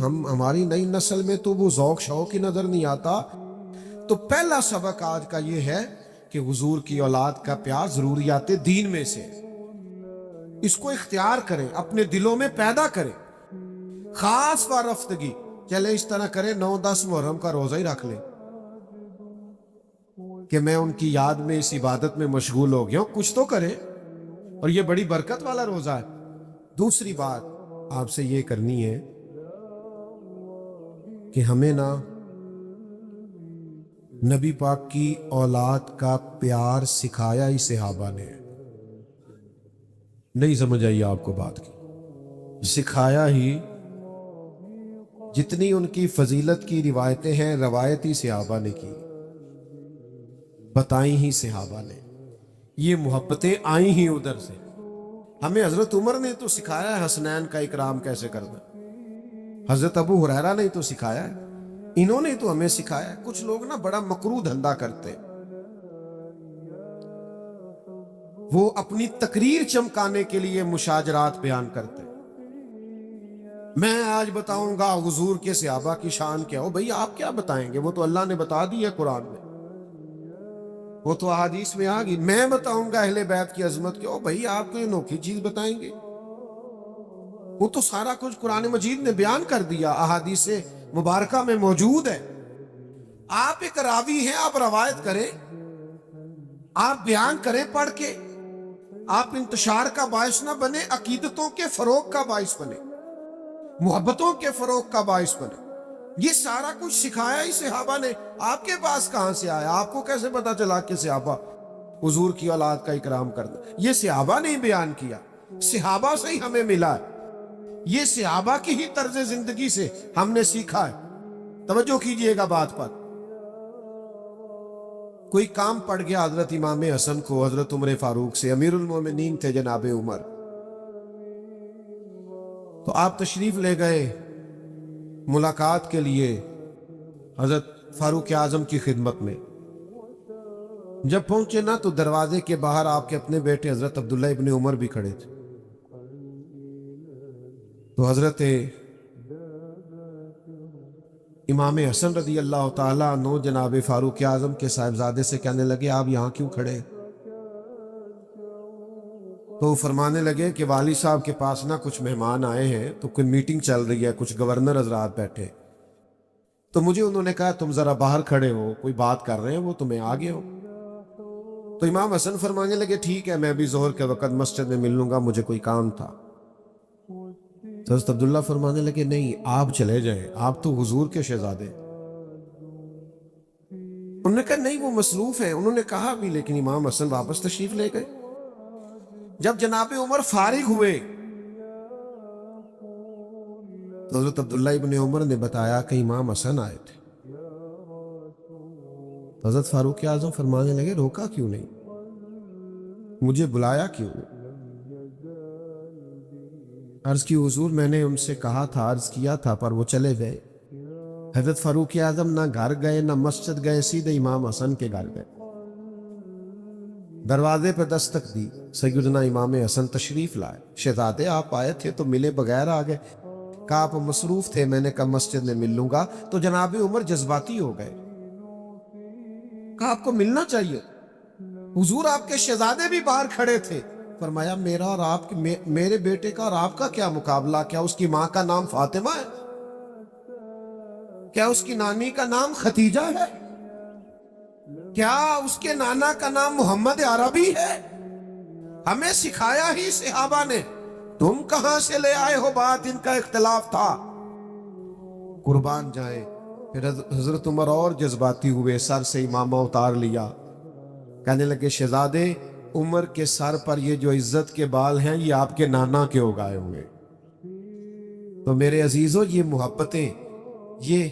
ہماری نئی نسل میں تو وہ ذوق شوق ہی نظر نہیں آتا۔ تو پہلا سبق آج کا یہ ہے کہ حضور کی اولاد کا پیار ضروریات دین میں سے، اس کو اختیار کریں، اپنے دلوں میں پیدا کریں، خاص وارفتگی۔ چلے اس طرح کریں 9-10 محرم کا روزہ ہی رکھ لیں کہ میں ان کی یاد میں اس عبادت میں مشغول ہو گیا ہوں، کچھ تو کریں، اور یہ بڑی برکت والا روزہ ہے۔ دوسری بات آپ سے یہ کرنی ہے کہ ہمیں نبی پاک کی اولاد کا پیار سکھایا ہی صحابہ نے، نہیں سمجھ آئی آپ کو بات کی؟ سکھایا ہی، جتنی ان کی فضیلت کی روایتیں ہیں روایتی صحابہ نے کی، بتائیں ہی صحابہ نے، یہ محبتیں آئیں ہی ادھر سے۔ ہمیں حضرت عمر نے تو سکھایا ہے حسنین کا اکرام کیسے کرنا، حضرت ابو ہریرہ نے تو سکھایا ہے، انہوں نے تو ہمیں سکھایا ہے۔ کچھ لوگ بڑا مکروہ دھندا کرتے، وہ اپنی تقریر چمکانے کے لیے مشاجرات بیان کرتے۔ میں آج بتاؤں گا حضور کے صحابہ کی شان کیا ہو، بھئی آپ کیا بتائیں گے، وہ تو اللہ نے بتا دی ہے قرآن میں، وہ تو احادیث میں آ گئی۔ میں بتاؤں گا اہل بیت کی عظمت کیا ہو، بھئی آپ کو یہ انوکھی چیز بتائیں گے، وہ تو سارا کچھ قرآن مجید نے بیان کر دیا، احادیث مبارکہ میں موجود ہے۔ آپ ایک راوی ہیں، آپ روایت کریں، آپ بیان کریں پڑھ کے، آپ انتشار کا باعث نہ بنے، عقیدتوں کے فروغ کا باعث بنے، محبتوں کے فروغ کا باعث بنے۔ یہ سارا کچھ سکھایا ہی صحابہ نے، آپ کے پاس کہاں سے آیا؟ آپ کو کیسے پتا چلا کہ صحابہ حضور کی اولاد کا اکرام کرنا؟ یہ صحابہ نے ہی بیان کیا، صحابہ سے ہی ہمیں ملا ہے، یہ صحابہ کی ہی طرز زندگی سے ہم نے سیکھا ہے۔ توجہ کیجئے گا بات پر۔ کوئی کام پڑ گیا حضرت امام حسن کو حضرت عمر فاروق سے، امیر المومنین تھے جناب عمر، تو آپ تشریف لے گئے ملاقات کے لیے حضرت فاروق اعظم کی خدمت میں۔ جب پہنچے تو دروازے کے باہر آپ کے اپنے بیٹے حضرت عبداللہ ابن عمر بھی کھڑے تھے۔ تو حضرت امام حسن رضی اللہ تعالیٰ عنہ جناب فاروق اعظم کے صاحبزادے سے کہنے لگے آپ یہاں کیوں کھڑے؟ تو فرمانے لگے کہ والد صاحب کے پاس کچھ مہمان آئے ہیں، تو کوئی میٹنگ چل رہی ہے، کچھ گورنر حضرات بیٹھے، تو مجھے انہوں نے کہا تم ذرا باہر کھڑے ہو، کوئی بات کر رہے ہیں وہ، تمہیں آگے ہو۔ تو امام حسن فرمانے لگے ٹھیک ہے، میں بھی ظہر کے وقت مسجد میں مل لوں گا، مجھے کوئی کام تھا۔ تو حضرت عبداللہ فرمانے لگے نہیں آپ چلے جائیں، آپ تو حضور کے شہزادے۔ انہوں نے کہا نہیں وہ مصروف ہیں، انہوں نے کہا بھی، لیکن امام حسن واپس تشریف لے گئے۔ جب جناب عمر فارغ ہوئے تو حضرت عبداللہ ابن عمر نے بتایا کہ امام حسن آئے تھے۔ تو حضرت فاروق اعظم فرمانے لگے روکا کیوں نہیں، مجھے بلایا کیوں؟ عرض کی حضور میں نے ان سے کہا تھا، عرض کیا تھا، پر وہ چلے گئے۔ حضرت فاروق اعظم نہ گھر گئے نہ مسجد گئے، سیدھے امام حسن کے گھر گئے، دروازے پہ دستک دی، سیدنا امام حسن تشریف لائے۔ شہزادے آپ آئے تھے تو ملے بغیر آ گئے؟ کہا آپ مصروف تھے، میں نے کہا مسجد میں مل لوں گا۔ تو جناب عمر جذباتی ہو گئے، کہا آپ کو ملنا چاہیے، حضور آپ کے شہزادے بھی باہر کھڑے تھے۔ فرمایا میرا اور آپ کے، میرے بیٹے کا اور آپ کا کیا مقابلہ؟ کیا اس کی ماں کا نام فاطمہ ہے؟ کیا اس کی نانی کا نام ختیجہ ہے؟ کیا اس کے نانا کا نام محمد عربی ہے؟ ہمیں سکھایا ہی صحابہ نے، تم کہاں سے لے آئے ہو بات؟ ان کا اختلاف تھا، قربان جائیں۔ پھر حضرت عمر اور جذباتی ہوئے، سر سے امامہ اتار لیا، کہنے لگے شہزادے عمر کے سر پر یہ جو عزت کے بال ہیں یہ آپ کے نانا کے اگائے ہوئے۔ تو میرے عزیزوں یہ محبتیں، یہ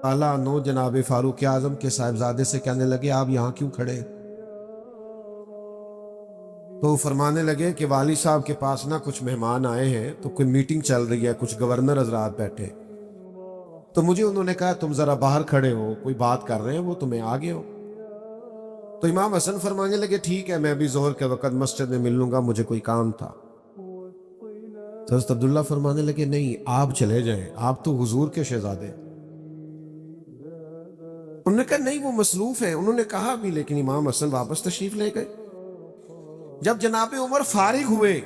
اعلیٰ نو جناب فاروق اعظم کے صاحبزادے سے کہنے لگے آپ یہاں کیوں کھڑے؟ تو فرمانے لگے کہ والد صاحب کے پاس کچھ مہمان آئے ہیں، تو کوئی میٹنگ چل رہی ہے، کچھ گورنر حضرات بیٹھے، تو مجھے انہوں نے کہا تم ذرا باہر کھڑے ہو، کوئی بات کر رہے ہیں وہ، تمہیں آگے ہو۔ تو امام حسن فرمانے لگے ٹھیک ہے، میں بھی ظہر کے وقت مسجد میں مل لوں گا، مجھے کوئی کام تھا۔ تو حضرت عبداللہ فرمانے لگے نہیں آپ چلے جائیں، آپ تو حضور کے شہزادے۔ انہوں نے کہا نہیں وہ مصروف ہیں، انہوں نے کہا بھی، لیکن امام حسن واپس تشریف لے گئے۔ جب جناب عمر فارغ ہوئے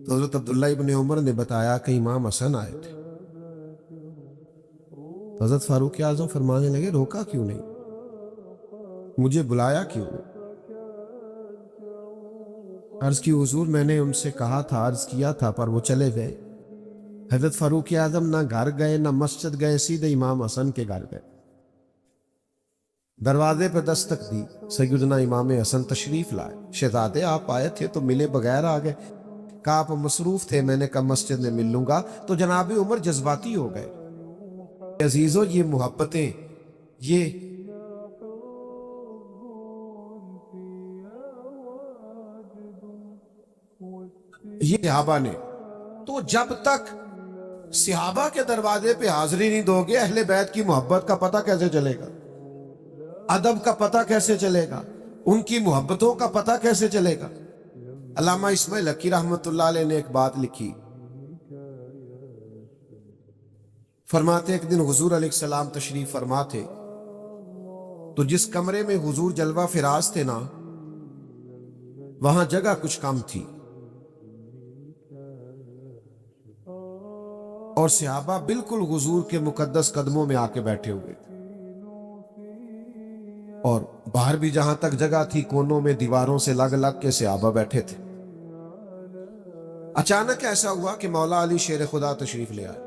تو حضرت عبداللہ ابن عمر نے بتایا کہ امام حسن آئے تھے۔ تو حضرت فاروق اعظم فرمانے لگے روکا کیوں نہیں، مجھے بلایا کیوں نہیں؟ عرض کی حضور میں نے ان سے کہا تھا، عرض کیا تھا، پر وہ چلے گئے۔ حضرت فاروق اعظم نہ گھر گئے نہ مسجد گئے، سیدھے امام حسن کے گھر گئے۔ دروازے پہ دستک دی، سیدنا امام حسن تشریف لائے۔ شہزادے آپ آئے تھے تو ملے بغیر آ گئے۔ کہا آپ مصروف تھے، میں نے کہا مسجد میں مل لوں گا۔ تو جناب عمر جذباتی ہو گئے۔ عزیزو یہ محبتیں، یہ صحابہ نے تو جب تک صحابہ کے دروازے پہ حاضری نہیں دو گے، اہل بیت کی محبت کا پتہ کیسے چلے گا؟ ادب کا پتہ کیسے چلے گا؟ ان کی محبتوں کا پتہ کیسے چلے گا؟ علامہ اسماعیل حقی رحمۃ اللہ علیہ نے ایک بات لکھی، فرماتے ایک دن حضور علیہ السلام تشریف فرما تھے، تو جس کمرے میں حضور جلوہ فراز تھے نا، وہاں جگہ کچھ کم تھی، اور صحابہ بالکل حضور کے مقدس قدموں میں آ کے بیٹھے ہوئے تھے، اور باہر بھی جہاں تک جگہ تھی کونوں میں دیواروں سے لگ لگ کے صحابہ بیٹھے تھے۔ اچانک ایسا ہوا کہ مولا علی شیر خدا تشریف لے آئے۔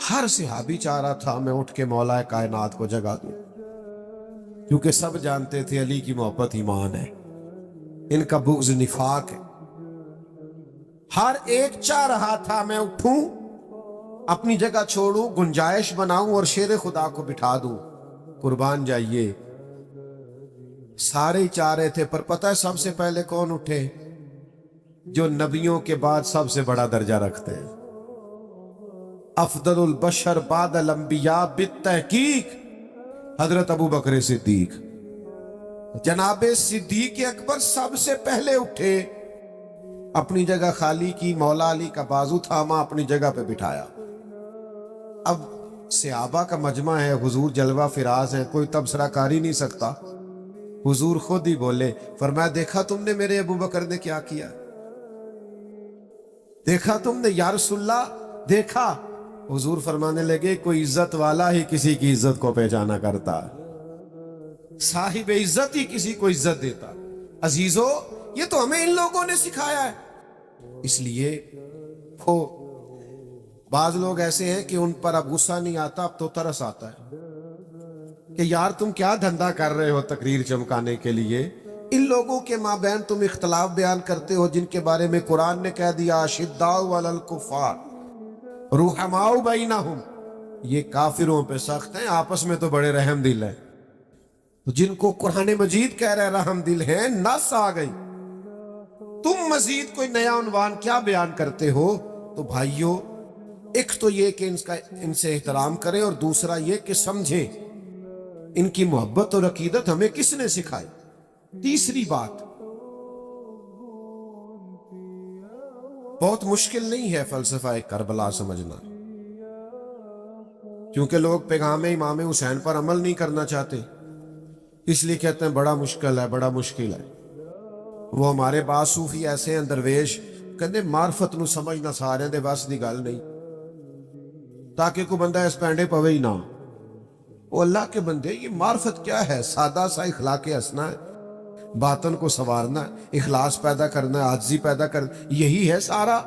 ہر صحابی چاہ رہا تھا میں اٹھ کے مولا کائنات کو جگا دوں، کیونکہ سب جانتے تھے علی کی محبت ایمان ہے، ان کا بغض نفاق ہے۔ ہر ایک چاہ رہا تھا میں اٹھوں، اپنی جگہ چھوڑوں، گنجائش بناؤں اور شیر خدا کو بٹھا دوں، قربان جائیے۔ سارے ہی چاہ رہے تھے، پر پتہ ہے سب سے پہلے کون اٹھے؟ جو نبیوں کے بعد سب سے بڑا درجہ رکھتے ہیں، افضل البشر بعد الانبیاء بالتحقیق، حضرت ابو بکر صدیق۔ جناب صدیق اکبر سب سے پہلے اٹھے، اپنی جگہ خالی کی، مولا علی کا بازو تھاما، اپنی جگہ پہ بٹھایا۔ اب صحابہ کا مجمع ہے، حضور جلوہ فراز ہیں، کوئی تبصرہ کر ہی نہیں سکتا۔ حضور خود ہی بولے، فرمایا دیکھا تم نے میرے ابو بکر نے کیا کیا؟ دیکھا تم نے یا رسول اللہ؟ دیکھا؟ حضور فرمانے لگے کوئی عزت والا ہی کسی کی عزت کو پہچانا کرتا، صاحب عزت ہی کسی کو عزت دیتا۔ عزیزو یہ تو ہمیں ان لوگوں نے سکھایا ہے۔ اس لیے وہ بعض لوگ ایسے ہیں کہ ان پر اب غصہ نہیں آتا، اب تو ترس آتا ہے کہ یار تم کیا دھندا کر رہے ہو تقریر چمکانے کے لیے؟ ان لوگوں کے مابین تم اختلاف بیان کرتے ہو جن کے بارے میں قرآن نے کہہ دیا اشداء علی الکفار رحماء بینہم، یہ کافروں پہ سخت ہیں، آپس میں تو بڑے رحم دل ہیں۔ تو جن کو قرآن مجید کہہ رہے رحم دل ہیں، نص آ گئی، تم مزید کوئی نیا عنوان کیا بیان کرتے ہو؟ تو بھائیو ایک تو یہ کہ ان سے احترام کریں، اور دوسرا یہ کہ سمجھیں ان کی محبت اور عقیدت ہمیں کس نے سکھائی۔ تیسری بات، بہت مشکل نہیں ہے فلسفہ کربلا سمجھنا، کیونکہ لوگ پیغام امام حسین پر عمل نہیں کرنا چاہتے، اس لیے کہتے ہیں بڑا مشکل ہے، بڑا مشکل ہے۔ وہ ہمارے بعض صوفی ایسے ہیں درویش، کہتے معرفت نو سمجھنا سارے دے بس دی گل نہیں، تاکہ کوئی بندہ اس پینڈے پوے ہی نہ۔ وہ اللہ کے بندے، یہ معرفت کیا ہے؟ سادہ سا اخلاق ہنسنا ہے، باطن کو سنوارنا ہے، اخلاص پیدا کرنا ہے، عاجزی پیدا کرنا، یہی ہے سارا۔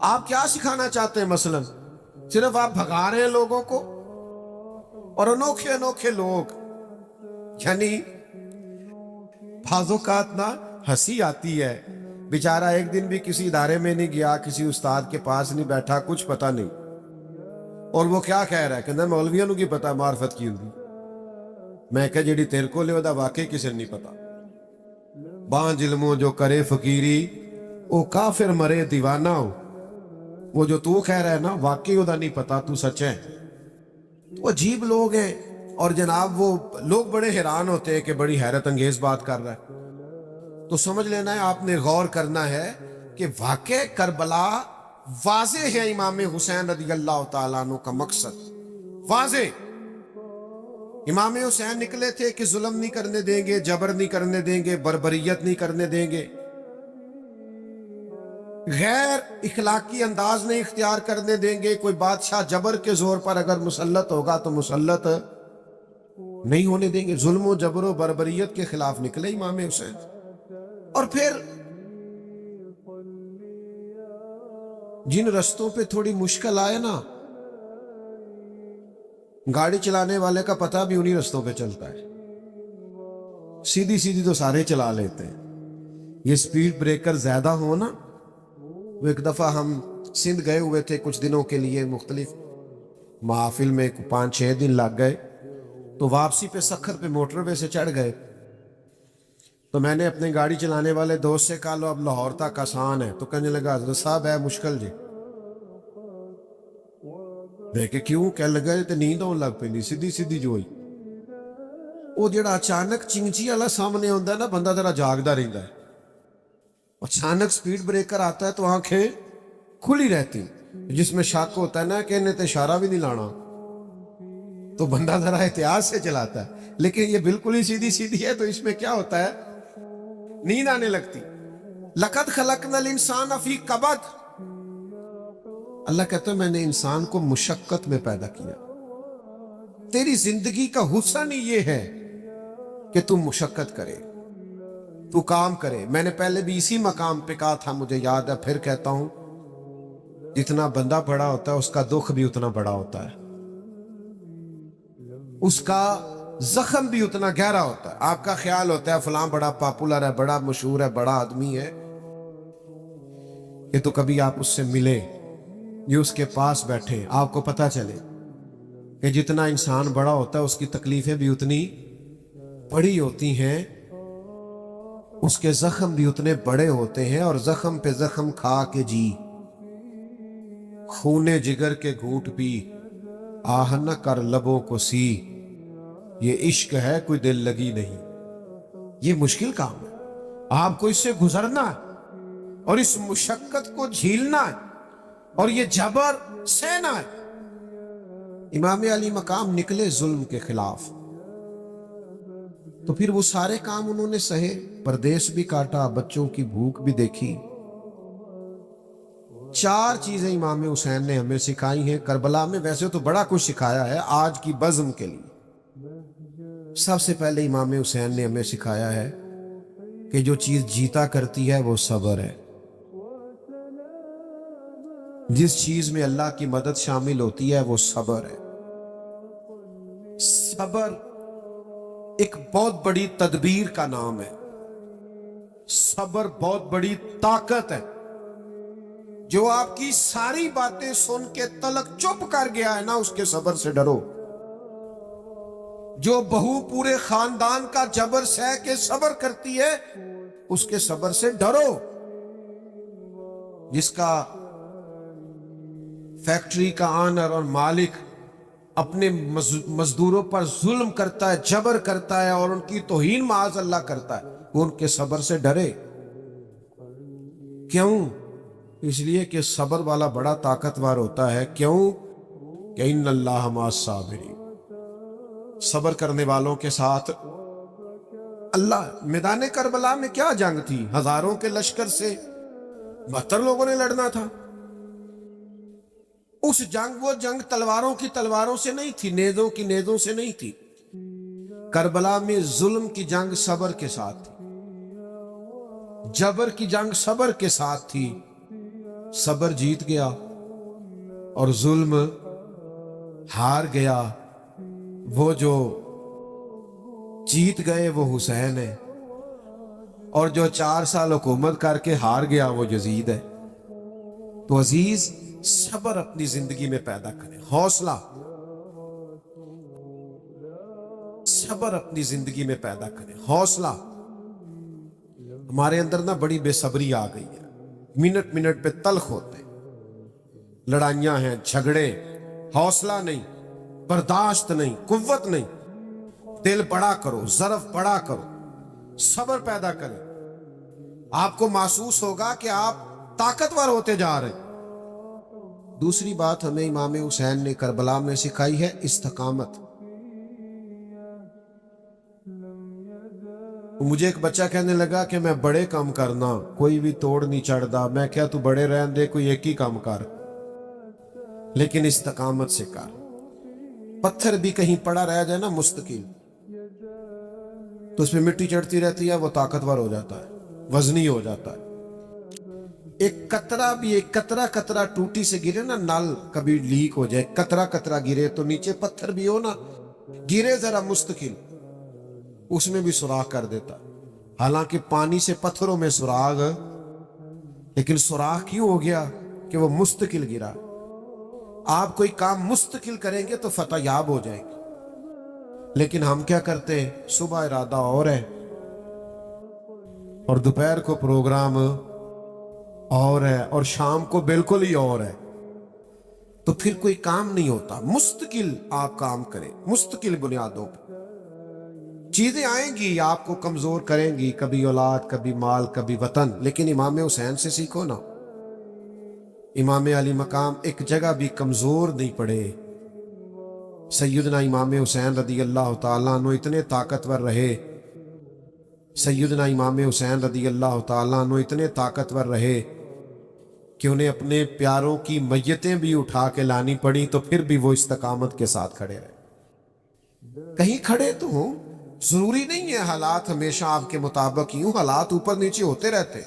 آپ کیا سکھانا چاہتے ہیں؟ مثلا صرف آپ بھگا رہے ہیں لوگوں کو، اور انوکھے انوکھے لوگ، یعنی بعض اوقات نا ہنسی آتی ہے، بیچارہ ایک دن بھی کسی ادارے میں نہیں گیا، کسی استاد کے پاس نہیں بیٹھا، کچھ پتہ نہیں، اور وہ کیا کہہ رہا ہے کہ مولویوں نو کی پتا معرفت کی ہوندی۔ میں کہ جیڑی تیرے کو لے دا واقعی کسی نہیں پتا۔ بانج علموں جو کرے فقیری، او کافر مرے دیوانہ ہو۔ وہ جو تو کہہ رہا ہے نا واقعی وہ دا نہیں پتا، تو سچ ہے۔ تو عجیب لوگ ہیں، اور جناب وہ لوگ بڑے حیران ہوتے ہیں کہ بڑی حیرت انگیز بات کر رہا ہے۔ تو سمجھ لینا ہے آپ نے غور کرنا ہے کہ واقع کربلا واضح ہے امام حسین رضی اللہ تعالیٰ عنہ کا مقصد واضح. امام حسین نکلے تھے کہ ظلم نہیں کرنے دیں گے، جبر نہیں کرنے دیں گے، بربریت نہیں کرنے دیں گے، غیر اخلاقی انداز نہیں اختیار کرنے دیں گے. کوئی بادشاہ جبر کے زور پر اگر مسلط ہوگا تو مسلط نہیں ہونے دیں گے. ظلم و جبر و بربریت کے خلاف نکلے امام حسین. اور پھر جن رستوں پہ تھوڑی مشکل آئے نا، گاڑی چلانے والے کا پتہ بھی انہی رستوں پہ چلتا ہے. سیدھی سیدھی تو سارے چلا لیتے ہیں. یہ سپیڈ بریکر زیادہ ہو نا. وہ ایک دفعہ ہم سندھ گئے ہوئے تھے کچھ دنوں کے لیے، مختلف محافل میں 5-6 دن لگ گئے. تو واپسی پہ سکھر پہ موٹر وے سے چڑھ گئے. تو میں نے اپنے گاڑی چلانے والے دوست سے کہا لو اب لاہور تک آسان ہے. تو کہنے لگا حضرت صاحب ہے مشکل جی. دیکھے کیوں؟ کہنے لگا تے نیند آن لگ پی سیدھی سیدھی جو ہوئی. وہ جڑا اچانک چنگچی والا سامنے ہوتا ہے نا، بندہ ذرا جاگدا رہتا ہے. اچانک سپیڈ بریکر آتا ہے تو آنکھیں کھلی رہتی، جس میں شک ہوتا ہے نا کہ انہیں تے اشارہ بھی نہیں لانا، تو بندہ ذرا احتیاط سے چلاتا ہے. لیکن یہ بالکل ہی سیدھی سیدھی ہے تو اس میں کیا ہوتا ہے، نیند آنے لگتی. لقد خلقنا الانسان فی کبد. اللہ کہتا ہے میں نے انسان کو مشقت میں پیدا کیا. تیری زندگی کا حسن ہی یہ ہے کہ تم مشقت کرے، تو کام کرے. میں نے پہلے بھی اسی مقام پہ کہا تھا، مجھے یاد ہے، پھر کہتا ہوں، جتنا بندہ بڑا ہوتا ہے اس کا دکھ بھی اتنا بڑا ہوتا ہے، اس کا زخم بھی اتنا گہرا ہوتا ہے. آپ کا خیال ہوتا ہے فلاں بڑا پاپولر ہے، بڑا مشہور ہے، بڑا آدمی ہے، کہ تو کبھی آپ اس سے ملے، یہ اس کے پاس بیٹھے، آپ کو پتہ چلے کہ جتنا انسان بڑا ہوتا ہے اس کی تکلیفیں بھی اتنی بڑی ہوتی ہیں، اس کے زخم بھی اتنے بڑے ہوتے ہیں. اور زخم پہ زخم کھا کے جی، خونے جگر کے گھونٹ پی، آہ نہ کر لبوں کو سی، یہ عشق ہے کوئی دل لگی نہیں. یہ مشکل کام ہے. آپ کو اس سے گزرنا ہے اور اس مشقت کو جھیلنا ہے اور یہ جبر سہنا ہے. امام علی مقام نکلے ظلم کے خلاف، تو پھر وہ سارے کام انہوں نے سہے، پردیس بھی کاٹا، بچوں کی بھوک بھی دیکھی. 4 چیزیں امام حسین نے ہمیں سکھائی ہیں کربلا میں. ویسے تو بڑا کچھ سکھایا ہے آج کی بزم کے لیے. سب سے پہلے امام حسین نے ہمیں سکھایا ہے کہ جو چیز جیتا کرتی ہے وہ صبر ہے. جس چیز میں اللہ کی مدد شامل ہوتی ہے وہ صبر ہے. صبر ایک بہت بڑی تدبیر کا نام ہے. صبر بہت بڑی طاقت ہے. جو آپ کی ساری باتیں سن کے تلک چپ کر گیا ہے نا، اس کے صبر سے ڈرو. جو بہو پورے خاندان کا جبر سہ کے صبر کرتی ہے، اس کے صبر سے ڈرو. جس کا فیکٹری کا آنر اور مالک اپنے مزدوروں پر ظلم کرتا ہے، جبر کرتا ہے اور ان کی توہین معاذ اللہ کرتا ہے، وہ ان کے صبر سے ڈرے. کیوں؟ اس لیے کہ صبر والا بڑا طاقتور ہوتا ہے. کیوں؟ کہ ان اللہ مع الصابرین، صبر کرنے والوں کے ساتھ اللہ. میدان کربلا میں کیا جنگ تھی؟ ہزاروں کے لشکر سے 72 لوگوں نے لڑنا تھا. اس جنگ، وہ جنگ تلواروں کی تلواروں سے نہیں تھی، نیزوں کی نیزوں سے نہیں تھی. کربلا میں ظلم کی جنگ صبر کے ساتھ تھی، جبر کی جنگ صبر کے ساتھ تھی. صبر جیت گیا اور ظلم ہار گیا. وہ جو جیت گئے وہ حسین ہے، اور جو 4 سال حکومت کر کے ہار گیا وہ یزید ہے. تو عزیز، صبر اپنی زندگی میں پیدا کریں، حوصلہ، صبر اپنی زندگی میں پیدا کریں، حوصلہ. ہمارے اندر نا بڑی بے صبری آ گئی ہے، منٹ منٹ پہ تلخ ہوتے، لڑائیاں ہیں، جھگڑے، حوصلہ نہیں، برداشت نہیں، قوت نہیں. دل بڑا کرو، ظرف بڑا کرو، صبر پیدا کریں. آپ کو محسوس ہوگا کہ آپ طاقتور ہوتے جا رہے ہیں۔ دوسری بات ہمیں امام حسین نے کربلا میں سکھائی ہے استقامت۔ مجھے ایک بچہ کہنے لگا کہ میں بڑے کام کرنا، کوئی بھی توڑ نہیں چڑھتا۔ میں کیا تو بڑے رہن دے، کوئی ایک ہی کام کر، لیکن استقامت سے کر۔ پتھر بھی کہیں پڑا رہ جائے نا مستقل، تو اس میں مٹی چڑھتی رہتی ہے، وہ طاقتور ہو جاتا ہے، وزنی ہو جاتا ہے۔ ایک قطرہ بھی، ایک قطرہ قطرہ ٹوٹی سے گرے نا، نل کبھی لیک ہو جائے، قطرہ قطرہ گرے تو نیچے پتھر بھی ہو نا، گرے ذرا مستقل، اس میں بھی سوراخ کر دیتا۔ حالانکہ پانی سے پتھروں میں سوراخ، لیکن سوراخ کیوں ہو گیا؟ کہ وہ مستقل گرا۔ آپ کوئی کام مستقل کریں گے تو فتح یاب ہو جائیں گے، لیکن ہم کیا کرتے ہیں؟ صبح ارادہ اور ہے اور دوپہر کو پروگرام اور ہے اور شام کو بالکل ہی اور ہے، تو پھر کوئی کام نہیں ہوتا۔ مستقل آپ کام کریں، مستقل بنیادوں پہ۔ چیزیں آئیں گی آپ کو کمزور کریں گی، کبھی اولاد، کبھی مال، کبھی وطن، لیکن امام حسین سے سیکھو نا۔ امام علی مقام ایک جگہ بھی کمزور نہیں پڑے۔ سیدنا امام حسین رضی اللہ تعالیٰ عنہ اتنے طاقتور رہے، سیدنا امام حسین رضی اللہ تعالیٰ عنہ اتنے طاقتور رہے کہ انہیں اپنے پیاروں کی میتیں بھی اٹھا کے لانی پڑی، تو پھر بھی وہ استقامت کے ساتھ کھڑے رہے۔ کہیں کھڑے تو ہوں، ضروری نہیں ہے حالات ہمیشہ آپ کے مطابق ہی ہوں، حالات اوپر نیچے ہوتے رہتے۔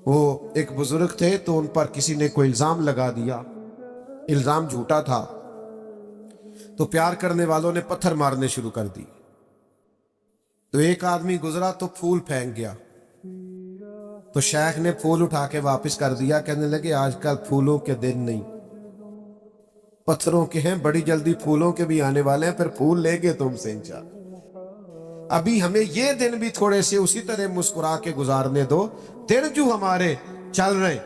وہ ایک بزرگ تھے تو ان پر کسی نے کوئی الزام لگا دیا، الزام جھوٹا تھا، تو پیار کرنے والوں نے پتھر مارنے شروع کر دی۔ تو ایک آدمی گزرا تو پھول پھینک گیا، تو شیخ نے پھول اٹھا کے واپس کر دیا، کہنے لگے آج کل پھولوں کے دن نہیں، پتھروں کے ہیں، بڑی جلدی پھولوں کے بھی آنے والے ہیں، پھر پھول لے گے تم سے انشاءاللہ۔ ابھی ہمیں یہ دن بھی تھوڑے سے اسی طرح مسکرا کے گزارنے دو، دن جو ہمارے چل رہے۔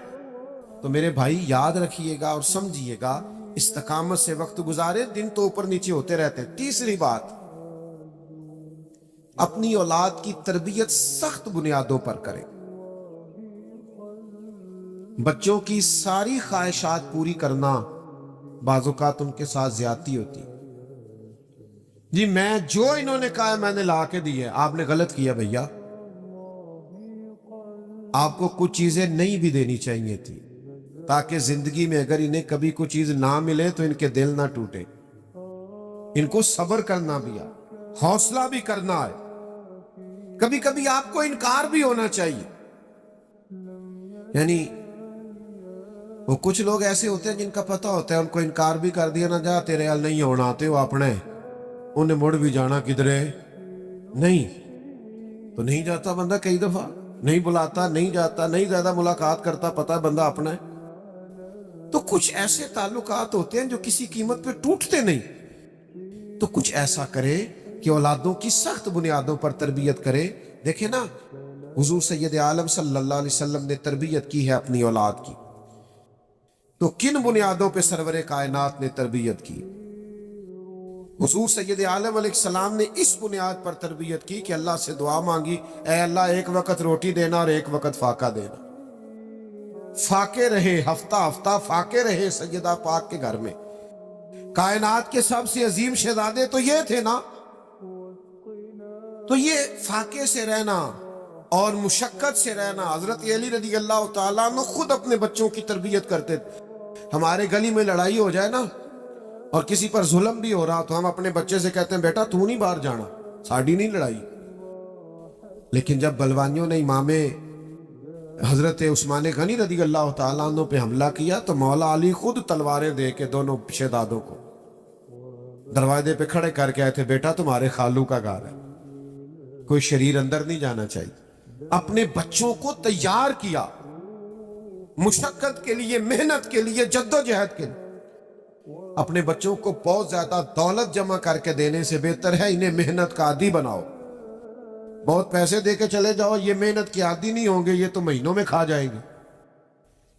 تو میرے بھائی یاد رکھیے گا اور سمجھیے گا، استقامت سے وقت گزارے، دن تو اوپر نیچے ہوتے رہتے ہیں۔ تیسری بات، اپنی اولاد کی تربیت سخت بنیادوں پر کریں۔ بچوں کی ساری خواہشات پوری کرنا بعض اوقات ان کے ساتھ زیادتی ہوتی۔ جی میں جو انہوں نے کہا ہے میں نے لا کے دی ہے، آپ نے غلط کیا بھیا، آپ کو کچھ چیزیں نہیں بھی دینی چاہیے تھی، تاکہ زندگی میں اگر انہیں کبھی کوئی چیز نہ ملے تو ان کے دل نہ ٹوٹے۔ ان کو صبر کرنا بھی ہے، حوصلہ بھی کرنا ہے، کبھی کبھی آپ کو انکار بھی ہونا چاہیے۔ یعنی وہ کچھ لوگ ایسے ہوتے ہیں جن کا پتہ ہوتا ہے ان کو انکار بھی کر دیا، نہ جا تیرے حال نہیں ہونا آتے وہ اپنے، انہیں مڑ بھی جانا کدھرے نہیں، تو نہیں جاتا بندہ، کئی دفعہ نہیں بلاتا، نہیں جاتا، نہیں زیادہ ملاقات کرتا، پتہ بندہ اپنا ہے۔ تو کچھ ایسے تعلقات ہوتے ہیں جو کسی قیمت پہ ٹوٹتے نہیں، تو کچھ ایسا کرے کہ اولادوں کی سخت بنیادوں پر تربیت کرے۔ دیکھیں نا، حضور سید عالم صلی اللہ علیہ وسلم نے تربیت کی ہے اپنی اولاد کی، تو کن بنیادوں پہ سرور کائنات نے تربیت کی؟ حضور سید عالم علیہ السلام نے اس بنیاد پر تربیت کی کہ اللہ سے دعا مانگی، اے اللہ ایک وقت روٹی دینا اور ایک وقت فاقہ دینا، فاقے رہے، ہفتہ ہفتہ فاقے رہے سیدہ پاک کے گھر میں۔ کائنات کے سب سے عظیم شہزادے تو یہ تھے نا، تو یہ فاقے سے رہنا اور مشقت سے رہنا۔ حضرت علی رضی اللہ تعالیٰ عنہ خود اپنے بچوں کی تربیت کرتے تھے۔ ہمارے گلی میں لڑائی ہو جائے نا اور کسی پر ظلم بھی ہو رہا تو ہم اپنے بچے سے کہتے ہیں بیٹا تو نہیں باہر جانا، ساڑی نہیں لڑائی۔ لیکن جب بلوانیوں نے امام حضرت عثمان غنی رضی اللہ تعالیٰ عنہ پہ حملہ کیا تو مولا علی خود تلواریں دے کے دونوں شہزادوں کو دروازے پہ کھڑے کر کے آئے تھے، بیٹا تمہارے خالو کا گھر ہے، کوئی شریر اندر نہیں جانا چاہیے۔ اپنے بچوں کو تیار کیا مشقت کے لیے، محنت کے لیے، جدوجہد کے لیے۔ اپنے بچوں کو بہت زیادہ دولت جمع کر کے دینے سے بہتر ہے انہیں محنت کا عادی بناؤ۔ بہت پیسے دے کے چلے جاؤ، یہ محنت کے عادی نہیں ہوں گے، یہ تو مہینوں میں کھا جائیں گے۔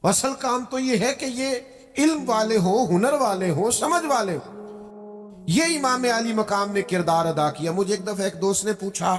اصل کام تو یہ ہے کہ یہ علم والے ہوں، ہنر والے ہوں، سمجھ والے ہوں۔ یہ امام علی مقام نے کردار ادا کیا۔ مجھے ایک دفعہ ایک دوست نے پوچھا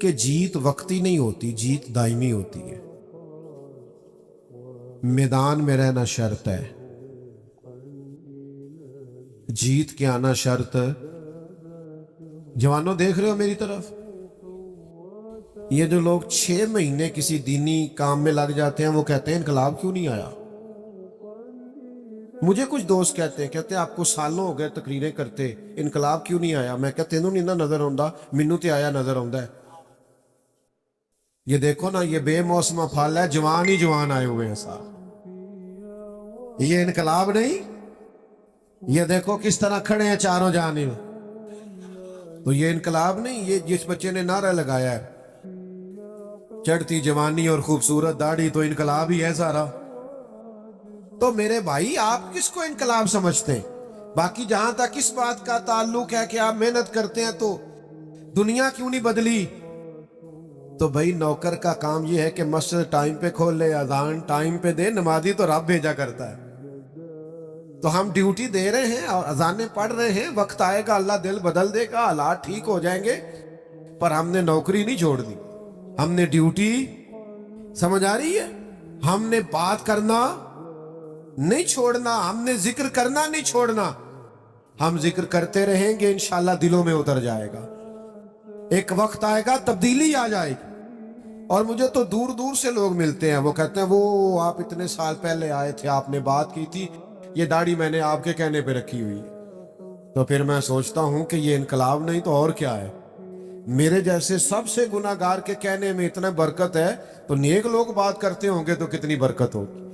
کہ جیت وقتی نہیں ہوتی، جیت دائمی ہوتی ہے. میدان میں رہنا شرط ہے، جیت کے آنا شرط. جوانوں دیکھ رہے ہو میری طرف؟ یہ جو لوگ 6 مہینے کسی دینی کام میں لگ جاتے ہیں وہ کہتے ہیں انقلاب کیوں نہیں آیا. مجھے کچھ دوست کہتے ہیں آپ کو سالوں ہو گئے تقریریں کرتے، انقلاب کیوں نہیں آیا. میں کہتے تینوں نہیں نہ نظر آਉਂدا، مینوں تے آیا نظر آਉਂدا ہے. یہ دیکھو نا، یہ بے موسمہ پھل ہے، جوان ہی جوان آئے ہوئے ہیں صاحب. یہ انقلاب نہیں. یہ دیکھو کس طرح کھڑے ہیں چاروں جانب. تو یہ انقلاب نہیں. یہ جس بچے نے نعرہ لگایا ہے چڑھتی جوانی اور خوبصورت داڑھی، تو انقلاب ہی ہے سارا. تو میرے بھائی آپ کس کو انقلاب سمجھتے ہیں؟ باقی جہاں تک اس بات کا تعلق ہے کہ آپ محنت کرتے ہیں تو دنیا کیوں نہیں بدلی. تو بھائی نوکر کا کام یہ ہے کہ مسجد ٹائم پہ کھول لے، اذان ٹائم پہ دے، نمازی تو رب بھیجا کرتا ہے. تو ہم ڈیوٹی دے رہے ہیں اور اذانیں پڑھ رہے ہیں، وقت آئے گا اللہ دل بدل دے گا، حالات ٹھیک ہو جائیں گے. پر ہم نے نوکری نہیں چھوڑ دی، ہم نے ڈیوٹی، سمجھ آ رہی ہے؟ ہم نے بات کرنا نہیں چھوڑنا، ہم نے ذکر کرنا نہیں چھوڑنا. ہم ذکر کرتے رہیں گے، انشاءاللہ دلوں میں اتر جائے گا. ایک وقت آئے گا تبدیلی آ جائے گی. اور مجھے تو دور دور سے لوگ ملتے ہیں، وہ کہتے ہیں وہ آپ اتنے سال پہلے آئے تھے، آپ نے بات کی تھی، یہ داڑھی میں نے آپ کے کہنے پہ رکھی ہوئی ہے. تو پھر میں سوچتا ہوں کہ یہ انقلاب نہیں تو اور کیا ہے. میرے جیسے سب سے گناہگار کے کہنے میں اتنا برکت ہے، تو نیک لوگ بات کرتے ہوں گے تو کتنی برکت ہوگی.